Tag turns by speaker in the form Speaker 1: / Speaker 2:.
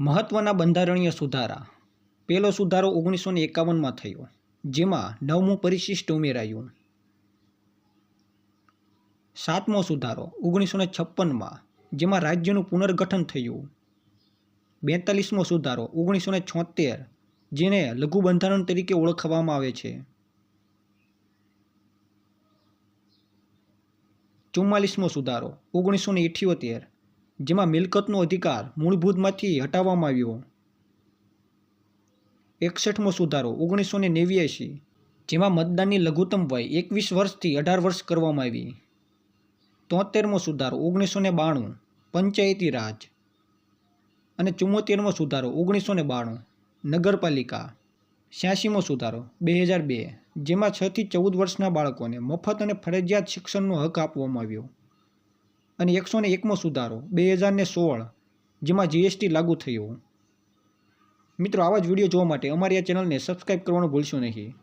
Speaker 1: મહત્વના બંધારણીય સુધારા. પહેલો સુધારો 1951માં થયો, જેમાં 9મું પરિશિષ્ટ ઉમેરાયું. 7મો સુધારો 1956માં, જેમાં રાજ્યનું પુનર્ગઠન થયું. 42મો સુધારો 1976, જેને લઘુ બંધારણ તરીકે ઓળખવામાં આવે છે. 44મો સુધારો 1978, જેમાં મિલકતનો અધિકાર મૂળભૂતમાંથી હટાવવામાં આવ્યો. 61મો સુધારો 1989, જેમાં મતદાનની લઘુત્તમ વય 21 વર્ષથી 18 વર્ષ કરવામાં આવી. 73મો સુધારો 1992, પંચાયતી રાજ. અને 74મો સુધારો 1992, નગરપાલિકા. 86મો સુધારો 2002, જેમાં 6 થી 14 વર્ષના બાળકોને મફત અને ફરજિયાત શિક્ષણનો હક આપવામાં આવ્યો. અને 101મો સુધારો 2016, જેમાં GST લાગુ થયો. મિત્રો, આવા જ વિડીયો જોવા માટે અમારી આ ચેનલને સબસ્ક્રાઈબ કરવાનું ભૂલશો નહીં.